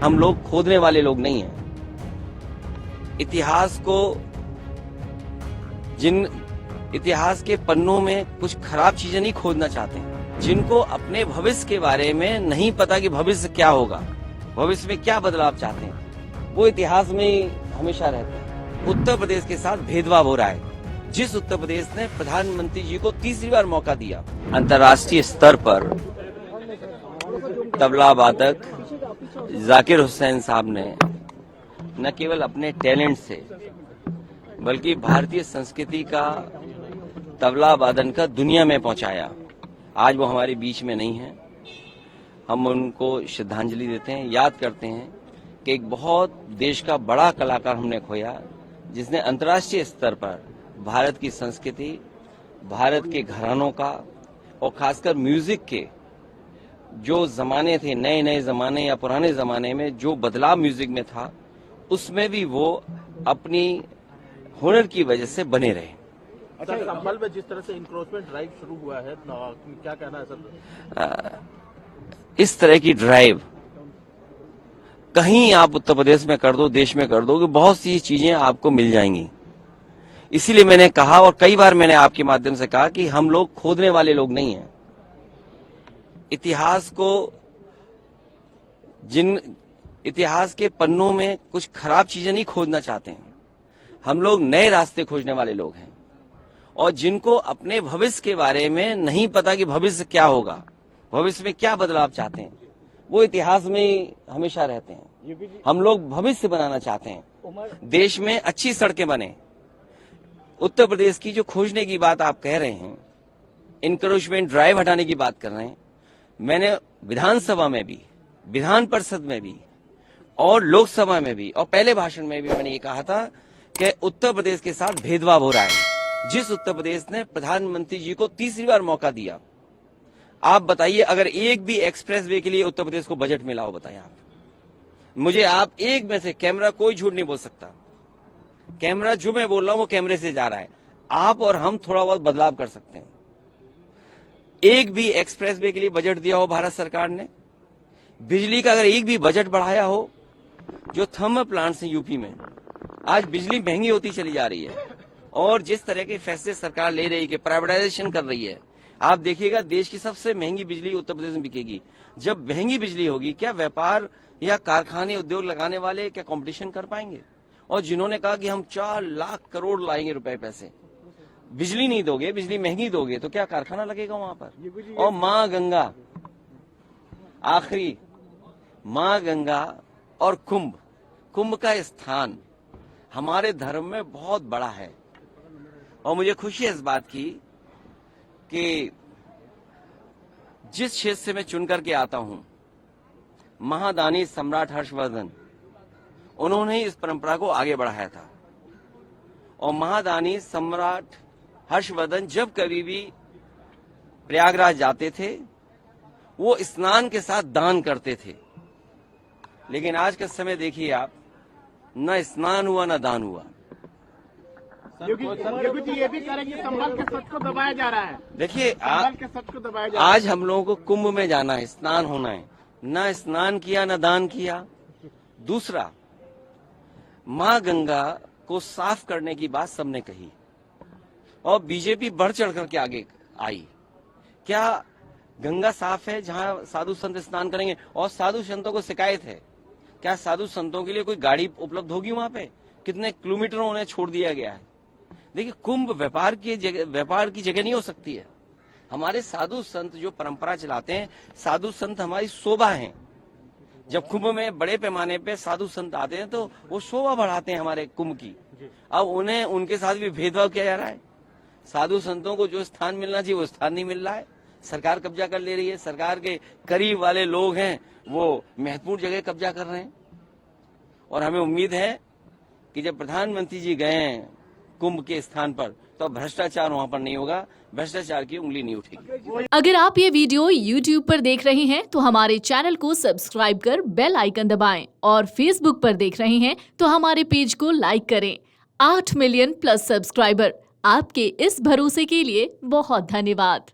हम लोग खोदने वाले लोग नहीं हैं। इतिहास के पन्नों में कुछ खराब चीजें नहीं खोदना चाहते हैं। जिनको अपने भविष्य के बारे में नहीं पता कि भविष्य क्या होगा, भविष्य में क्या बदलाव चाहते हैं, वो इतिहास में ही हमेशा रहते हैं। उत्तर प्रदेश के साथ भेदभाव हो रहा है। जिस उत्तर प्रदेश ने प्रधानमंत्री जी को तीसरी बार मौका दिया, अंतर्राष्ट्रीय स्तर पर तबला वादक जाकिर हुसैन साहब ने न केवल अपने टैलेंट से बल्कि भारतीय संस्कृति का तबला वादन का दुनिया में पहुंचाया। आज वो हमारे बीच में नहीं है। हम उनको श्रद्धांजलि देते हैं, याद करते हैं कि एक बहुत देश का बड़ा कलाकार हमने खोया, जिसने अंतर्राष्ट्रीय स्तर पर भारत की संस्कृति, भारत के घरानों का और खासकर म्यूजिक के जो जमाने थे, नए नए जमाने या पुराने जमाने में जो बदलाव म्यूजिक में था, उसमें भी वो अपनी हुनर की वजह से बने रहे। अच्छा, संभल में जिस तरह से इंक्रोचमेंट ड्राइव शुरू हुआ है, क्या कहना है सर? इस तरह की ड्राइव कहीं आप उत्तर प्रदेश में कर दो, देश में कर दो, कि बहुत सी चीजें आपको मिल जाएंगी। इसीलिए मैंने कहा और कई बार मैंने आपके माध्यम से कहा कि हम लोग खोदने वाले लोग नहीं हैं। इतिहास के पन्नों में कुछ खराब चीजें नहीं खोदना चाहते हैं। हम लोग नए रास्ते खोजने वाले लोग हैं। और जिनको अपने भविष्य के बारे में नहीं पता कि भविष्य क्या होगा, भविष्य में क्या बदलाव चाहते हैं, वो इतिहास में ही हमेशा रहते हैं। हम लोग भविष्य बनाना चाहते हैं, देश में अच्छी सड़कें बने। उत्तर प्रदेश की जो खोजने की बात आप कह रहे हैं, इंक्रोचमेंट ड्राइव हटाने की बात कर रहे हैं, मैंने विधानसभा में भी, विधान परिषद में भी और लोकसभा में भी और पहले भाषण में भी मैंने ये कहा था कि उत्तर प्रदेश के साथ भेदभाव हो रहा है। जिस उत्तर प्रदेश ने प्रधानमंत्री जी को तीसरी बार मौका दिया, आप बताइए, अगर एक भी एक्सप्रेस वे के लिए उत्तर प्रदेश को बजट मिला हो, बताइए आप मुझे। आप एक में से, कैमरा कोई झूठ नहीं बोल सकता, कैमरा जो मैं बोल रहा हूं वो कैमरे से जा रहा है। आप और हम थोड़ा बहुत बदलाव कर सकते हैं। एक भी एक्सप्रेस वे के लिए बजट दिया हो भारत सरकार ने, बिजली का अगर एक भी बजट बढ़ाया हो, जो थर्मल प्लांट्स हैं यूपी में, आज बिजली महंगी होती चली जा रही है। और जिस तरह के फैसले सरकार ले रही है कि प्राइवेटाइजेशन कर रही है, आप देखिएगा देश की सबसे महंगी बिजली उत्तर प्रदेश में बिकेगी। जब महंगी बिजली होगी, क्या व्यापार या कारखाने, उद्योग लगाने वाले क्या कंपटीशन कर पाएंगे? और जिन्होंने कहा कि हम 4 लाख करोड़ लाएंगे रुपए पैसे, बिजली नहीं दोगे, बिजली महंगी दोगे, तो क्या कारखाना लगेगा वहां पर? और माँ गंगा, आखिरी माँ गंगा और कुंभ का स्थान हमारे धर्म में बहुत बड़ा है। और मुझे खुशी है इस बात की कि जिस क्षेत्र से मैं चुन करके आता हूं, महादानी सम्राट हर्षवर्धन, उन्होंने इस परंपरा को आगे बढ़ाया था। और महादानी सम्राट हर्षवर्धन जब कभी भी प्रयागराज जाते थे, वो स्नान के साथ दान करते थे। लेकिन आज का समय देखिए आप, न स्नान हुआ न दान हुआ। योगी जी ये भी कह रहे हैं कि संभल के सच को दबाया जा रहा है। देखिए, आज आज हम लोगों को कुंभ में जाना है, स्नान होना है, न स्नान किया न दान किया। दूसरा, माँ गंगा को साफ करने की बात सबने कही और बीजेपी बढ़ चढ़ करके आगे आई। क्या गंगा साफ है जहां साधु संत स्नान करेंगे? और साधु संतों को शिकायत है, क्या साधु संतों के लिए कोई गाड़ी उपलब्ध होगी वहां पे? कितने किलोमीटरों उन्हें छोड़ दिया गया है। देखिए, कुंभ व्यापार की जगह नहीं हो सकती है। हमारे साधु संत जो परंपरा चलाते हैं, साधु संत हमारी शोभा हैं। जब कुंभ में बड़े पैमाने पे साधु संत आते हैं तो वो शोभा बढ़ाते हैं हमारे कुंभ की। अब उन्हें उनके साथ भी भेदभाव किया जा रहा है। साधु संतों को जो स्थान मिलना चाहिए वो स्थान नहीं मिल रहा है। सरकार कब्जा कर ले रही है। सरकार के करीब वाले लोग हैं, वो महत्वपूर्ण जगह कब्जा कर रहे हैं। और हमें उम्मीद है कि जब प्रधानमंत्री जी गए हैं कुंभ के स्थान पर, तो भ्रष्टाचार वहां पर नहीं होगा, भ्रष्टाचार की उंगली नहीं उठेगी। अगर आप ये वीडियो YouTube पर देख रहे हैं तो हमारे चैनल को सब्सक्राइब कर बेल आइकन दबाएं, और Facebook पर देख रहे हैं तो हमारे पेज को लाइक करें। 8 मिलियन प्लस सब्सक्राइबर, आपके इस भरोसे के लिए बहुत धन्यवाद।